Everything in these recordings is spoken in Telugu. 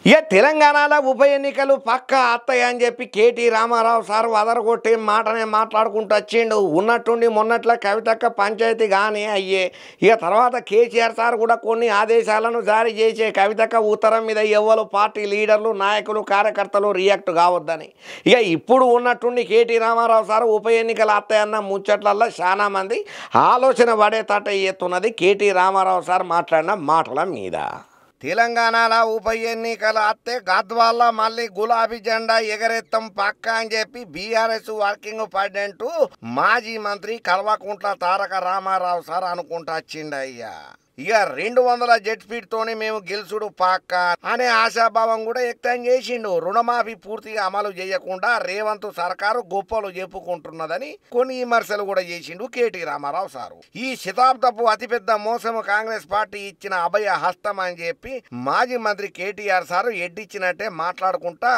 ఇక తెలంగాణలో ఉప ఎన్నికలు పక్కా అత్తయ్య అని చెప్పి కేటీ రామారావు సార్ వదరగొట్టి మాటనే మాట్లాడుకుంటూ వచ్చిండు. ఉన్నట్టుండి మొన్నట్ల కవితక్క పంచాయతీ కానీ అయ్యే. ఇక తర్వాత కేసీఆర్ సార్ కూడా కొన్ని ఆదేశాలను జారీ చేసే కవితక్క ఉత్తరం మీద ఎవ్వరు పార్టీ లీడర్లు నాయకులు కార్యకర్తలు రియాక్ట్ కావద్దని. ఇక ఇప్పుడు ఉన్నట్టుండి కేటీ రామారావు సార్ ఉప ఎన్నికల అత్తయ్య అన్న ముచ్చట్లల్లో చాలా మంది ఆలోచన పడేటట్టు ఎత్తున్నది కేటీ రామారావు సార్ మాట్లాడిన మాటల మీద. తెలంగాణలో ఉప ఎన్నికల అత్తే గద్వాల్లో మళ్ళీ గులాబీ జెండా ఎగరెత్తం పక్క అని చెప్పి బీఆర్ఎస్ వర్కింగ్ ప్రెసిడెంట్ మాజీ మంత్రి కల్వకుంట్ల తారక రామారావు సార్ అనుకుంటా వచ్చిండయ్యా. ఇక 200 జెట్ స్పీడ్ తోనే మేము గెలుచుడు పక్క అనే ఆశాభావం కూడా వ్యక్తం చేసిండు. రుణమాఫీ పూర్తిగా అమలు చేయకుండా రేవంత్ సర్కారు గొప్పలు చెప్పుకుంటున్నదని కొన్ని విమర్శలు కూడా చేసిండు కేటీ రామారావు సారు. ఈ శతాబ్దపు అతిపెద్ద మోసం కాంగ్రెస్ పార్టీ ఇచ్చిన అభయ హస్తం అని చెప్పి మాజీ మంత్రి కేటీఆర్ సారు ఎడ్డిచ్చినట్టే మాట్లాడుకుంటా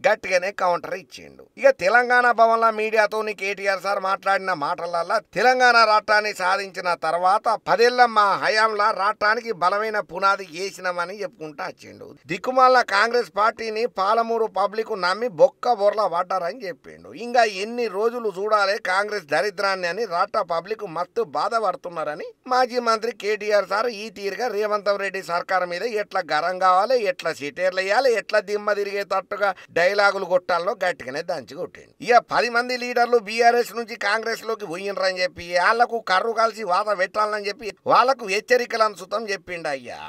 గట్టిగానే కౌంటర్ ఇచ్చిండు. ఇక తెలంగాణ భవన్ల మీడియాతోని కేటీఆర్ సార్ మాట్లాడిన మాటలల్లా తెలంగాణ రాష్ట్రాన్ని సాధించిన తర్వాత 10 ఏళ్ల మా హయాంలో రాష్ట్రానికి బలమైన పునాది వేసినామని చెప్పుకుంటా వచ్చిండు. దిక్కుమాల కాంగ్రెస్ పార్టీని పాలమూరు పబ్లిక్ నమ్మి బొక్క బొర్ల పడ్డారని చెప్పిండు. ఇంకా ఎన్ని రోజులు చూడాలి కాంగ్రెస్ దరిద్రాన్ని అని రాష్ట్ర పబ్లిక్ మస్తు బాధపడుతున్నారని మాజీ మంత్రి కేటీఆర్ సార్ ఈ తీరుగా రేవంత్ రెడ్డి సర్కార్ మీద ఎట్లా గరం కావాలి, ఎట్లా సిటేర్లు వేయాలి, ఎట్లా దిమ్మ తిరిగేటట్టుగా డైలాగులు కొట్టాలో గట్టిగానే దంచి కొట్టిండు. ఇక 10 మంది లీడర్లు బీఆర్ఎస్ నుంచి కాంగ్రెస్ లోకి పోయినరని చెప్పి వాళ్లకు కర్రు కలిసి వాత పెట్టాలని చెప్పి వాళ్లకు హెచ్చరికలను సుతం చెప్పిండు. అయ్యా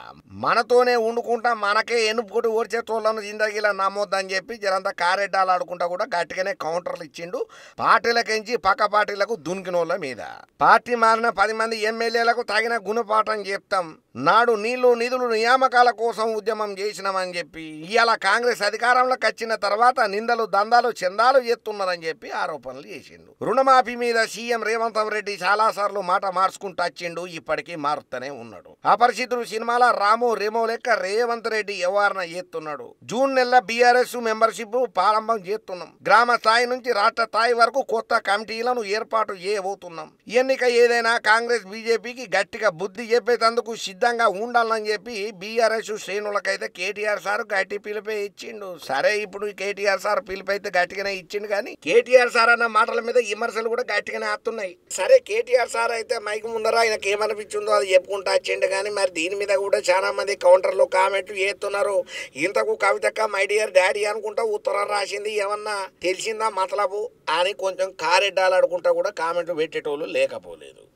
మనతోనే వండుకుంటా మనకే ఎనుపుకొట్టి ఓర్చే తోళ్లను జిందగీలా నమ్మొద్దని చెప్పి జరంతా కారెడ్డాలు ఆడుకుంటా కూడా గట్టిగానే కౌంటర్లు ఇచ్చిండు. పార్టీలకించి పక్క పార్టీలకు దునికినోళ్ళ మీద. పార్టీ మారిన 10 మంది ఎమ్మెల్యేలకు తగిన గుణపాఠం చెప్తాం, నాడు నీళ్లు నిధులు నియామకాల కోసం ఉద్యమం చేసినామని చెప్పి ఇవాళ కాంగ్రెస్ అధికారంలోకి వచ్చిన తర్వాత నిందలు దందాలు చందాలు చేస్తున్నారని చెప్పి ఆరోపణలు చేసిండు. రుణమాఫీ మీద సీఎం రేవంత్ రెడ్డి చాలా సార్లు మాట మార్చుకుంటూ వచ్చిండు, ఇప్పటికీ మారుతూనే ఉన్నాడు. అపరిచితుడు సినిమాల రాము రెమో లెక్క రేవంత్ రెడ్డి వ్యవహారణ చేస్తున్నాడు. జూన్ నెల బీఆర్ఎస్ మెంబర్షిప్ ప్రారంభం చేస్తున్నాం. గ్రామ స్థాయి నుంచి రాష్ట్ర స్థాయి వరకు కొత్త కమిటీలను ఏర్పాటు చేయబోతున్నాం. ఎన్నిక ఏదైనా కాంగ్రెస్ బీజేపీకి గట్టిగా బుద్ధి చెప్పేందుకు సిద్ధంగా ఉండాలని చెప్పి బీఆర్ఎస్ శ్రేణులకైతే కేటీఆర్ సార్ గట్టి పిలిపే ఇచ్చిండు. సరే ఇప్పుడు కేటీఆర్ సార్ పిలిపైతే గట్టిగానే ఇచ్చిండు, కానీ కేటీఆర్ సార్ అన్న మాటల మీద విమర్శలు కూడా గట్టిగానే వస్తున్నాయి. సరే కేటీఆర్ సార్ అయితే మైక్ ముందర ఆయనకి ఏమనిపించిందో అది చెప్పుకుంటా వచ్చిండు, కానీ మరి దీని మీద కూడా చాలా మంది కౌంటర్లు కామెంట్లు చేస్తున్నారు. ఇంతకు కవితక్క మై డియర్ డాడీ అనుకుంటా ఉత్తరం రాసింది ఏమన్నా తెలిసిందా మతలబు అని కొంచెం కారెడ్డాలు ఆడుకుంటా కూడా కామెంట్లు పెట్టేటోళ్ళు లేకపోలేదు.